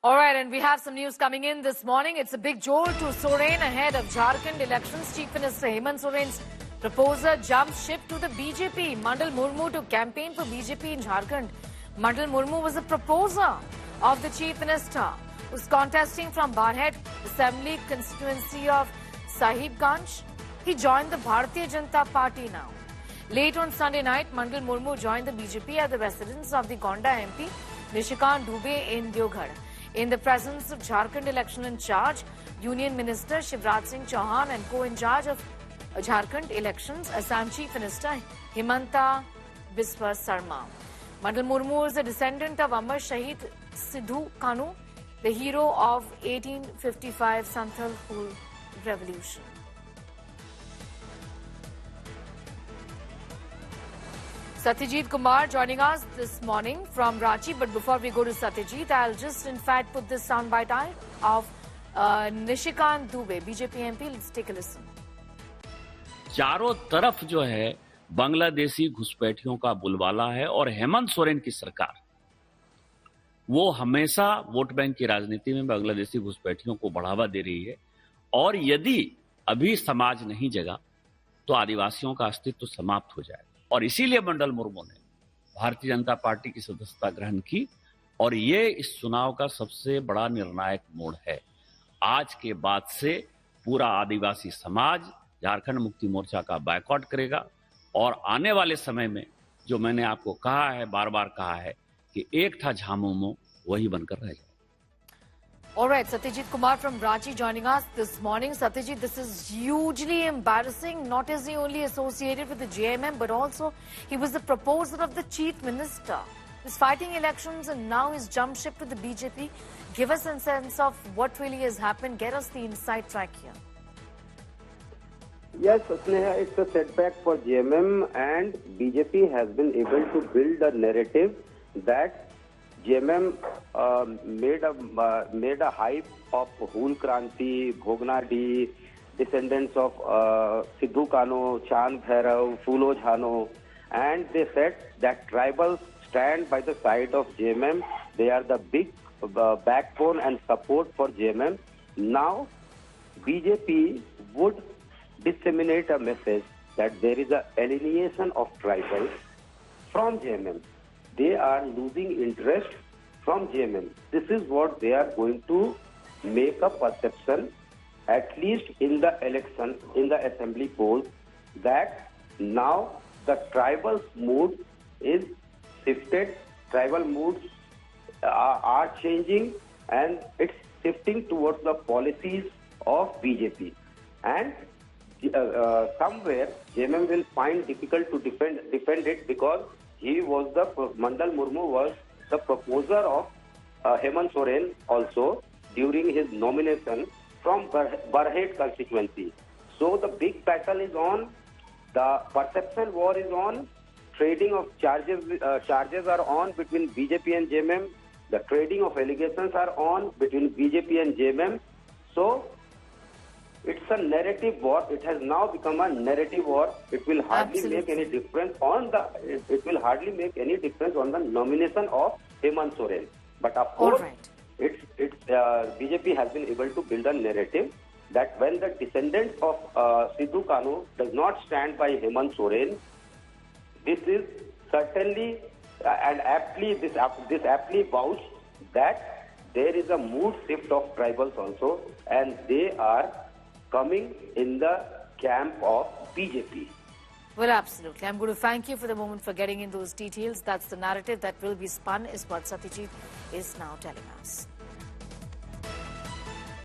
All right, and we have some news coming in this morning. It's a big jolt to Soren ahead of Jharkhand elections. Chief Minister Hemant Soren's proposer jumps ship to the BJP. Mandal Murmu to campaign for BJP in Jharkhand. Mandal Murmu was a proposer of the Chief Minister, who's contesting from Barhet Assembly constituency of Sahibganj. He joined the Bharatiya Janata Party now. Late on Sunday night, Mandal Murmu joined the BJP at the residence of the Gonda MP, Nishikant Dubey in Deoghar. In the presence of Jharkhand election in charge, Union Minister Shivraj Singh Chauhan and co-in-charge of Jharkhand elections, Assam Chief Minister Himanta Biswa Sarma. Mandal Murmu is a descendant of Amar Shahid Sidhu Kanu, the hero of 1855 Santhal Hul Revolution. Satyajit Kumar joining us this morning from Ranchi. But before we go to Satyajit, I'll just in fact put this soundbite of Nishikant Dubey, BJP MP. Let's take a listen. चारों तरफ जो है बांग्लादेशी घुसपैठियों का बुलवाला है और हेमंत सोरेन की सरकार वो हमेशा वोट बैंक की राजनीति में बांग्लादेशी घुसपैठियों को बढ़ावा दे रही है और यदि अभी समाज नहीं जगा तो आदिवासियों का अस्तित्व समाप्त हो जाएगा। और इसीलिए मंडल मुर्मू ने भारतीय जनता पार्टी की सदस्यता ग्रहण की और ये इस चुनाव का सबसे बड़ा निर्णायक मोड़ है। आज के बाद से पूरा आदिवासी समाज झारखंड मुक्ति मोर्चा का बायकॉट करेगा और आने वाले समय में जो मैंने आपको कहा है, बार बार कहा है कि एक था झामुमो वही बनकर रह जाए। All right, Satyajit Kumar from Ranchi joining us this morning. Satyajit, this is hugely embarrassing. Not is he only associated with the JMM, but also he was the proposer of the Chief Minister. He's fighting elections and now he's jumped ship to the BJP. Give us a sense of what really has happened. Get us the inside track here. Yes, Sneha, it's a setback for JMM and BJP has been able to build a narrative that JMM made a hype of Hul Kranti, Bhognadi, descendants of Sidhu Kano, Chand Bhairav, Fulo Jhano, and they said that tribals stand by the side of JMM. They are the big backbone and support for JMM. Now, BJP would disseminate a message that there is an alienation of tribals from JMM. They are losing interest from JMM. This is what they are going to make a perception, at least in the election, in the assembly polls, that now the tribal mood is shifted, tribal moods are changing and it's shifting towards the policies of BJP. And somewhere JMM will find difficult to defend it because Mandal Murmu was the proposer of Hemant Soren also during his nomination from Barhet constituency. So the big battle is on, the perception war is on, trading of charges are on between BJP and JMM, the trading of allegations are on between BJP and JMM. So it's a narrative war. It has now become a narrative war. It will hardly make any difference on the nomination of Hemant Soren. But of course, BJP has been able to build a narrative that when the descendants of Sidhu Kanu does not stand by Hemant Soren, this is certainly and this aptly vouched that there is a mood shift of tribals also, and they are coming in the camp of BJP. Well, absolutely. I'm going to thank you for the moment for getting in those details. That's the narrative that will be spun, is what Satyajit is now telling us.